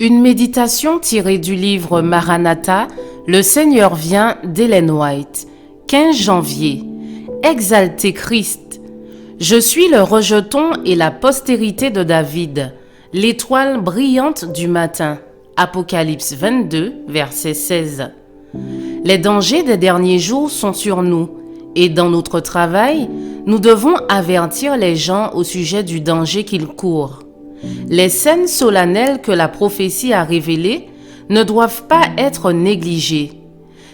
Une méditation tirée du livre Maranatha, Le Seigneur vient d'Ellen White, 15 janvier. Exalté Christ. Je suis le rejeton et la postérité de David, l'étoile brillante du matin. Apocalypse 22, verset 16. Les dangers des derniers jours sont sur nous, et dans notre travail, nous devons avertir les gens au sujet du danger qu'ils courent. Les scènes solennelles que la prophétie a révélées ne doivent pas être négligées.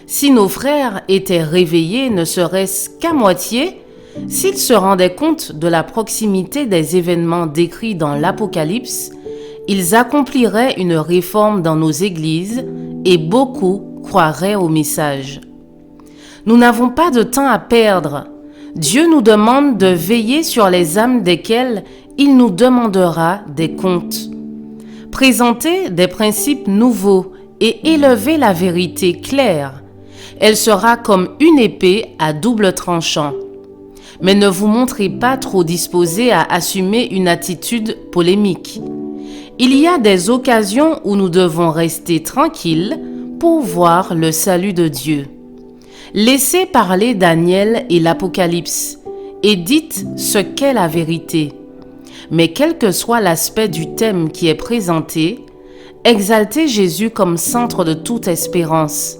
Si nos frères étaient réveillés ne serait-ce qu'à moitié, s'ils se rendaient compte de la proximité des événements décrits dans l'Apocalypse, ils accompliraient une réforme dans nos églises et beaucoup croiraient au message. Nous n'avons pas de temps à perdre. Dieu nous demande de veiller sur les âmes desquelles il nous demandera des comptes. Présenter des principes nouveaux et élever la vérité claire. Elle sera comme une épée à double tranchant. Mais ne vous montrez pas trop disposé à assumer une attitude polémique. Il y a des occasions où nous devons rester tranquilles pour voir le salut de Dieu. Laissez parler Daniel et l'Apocalypse et dites ce qu'est la vérité. Mais quel que soit l'aspect du thème qui est présenté, exaltez Jésus comme centre de toute espérance,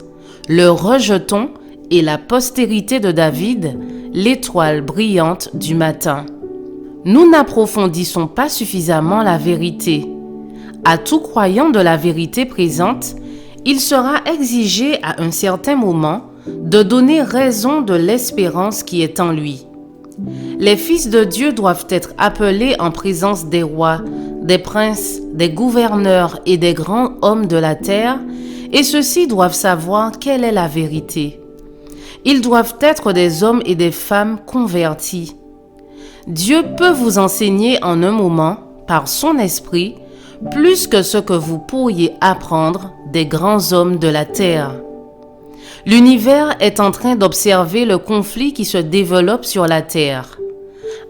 le rejeton et la postérité de David, l'étoile brillante du matin. Nous n'approfondissons pas suffisamment la vérité. À tout croyant de la vérité présente, il sera exigé à un certain moment de donner raison de l'espérance qui est en lui. Les fils de Dieu doivent être appelés en présence des rois, des princes, des gouverneurs et des grands hommes de la terre, et ceux-ci doivent savoir quelle est la vérité. Ils doivent être des hommes et des femmes convertis. Dieu peut vous enseigner en un moment, par son esprit, plus que ce que vous pourriez apprendre des grands hommes de la terre. L'univers est en train d'observer le conflit qui se développe sur la terre.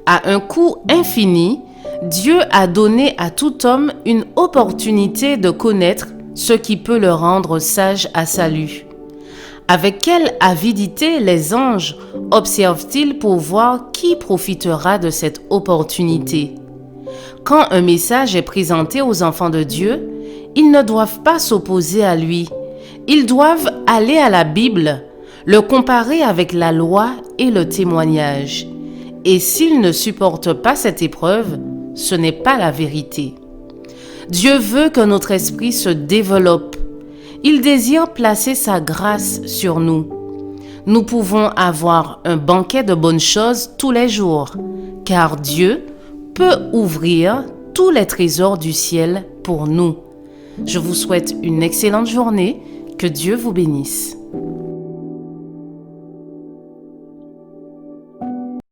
À un coût infini, Dieu a donné à tout homme une opportunité de connaître ce qui peut le rendre sage à salut. Avec quelle avidité les anges observent-ils pour voir qui profitera de cette opportunité? Quand un message est présenté aux enfants de Dieu, ils ne doivent pas s'opposer à lui. Ils doivent aller à la Bible, le comparer avec la loi et le témoignage. Et s'ils ne supportent pas cette épreuve, ce n'est pas la vérité. Dieu veut que notre esprit se développe. Il désire placer sa grâce sur nous. Nous pouvons avoir un banquet de bonnes choses tous les jours, car Dieu peut ouvrir tous les trésors du ciel pour nous. Je vous souhaite une excellente journée. Que Dieu vous bénisse.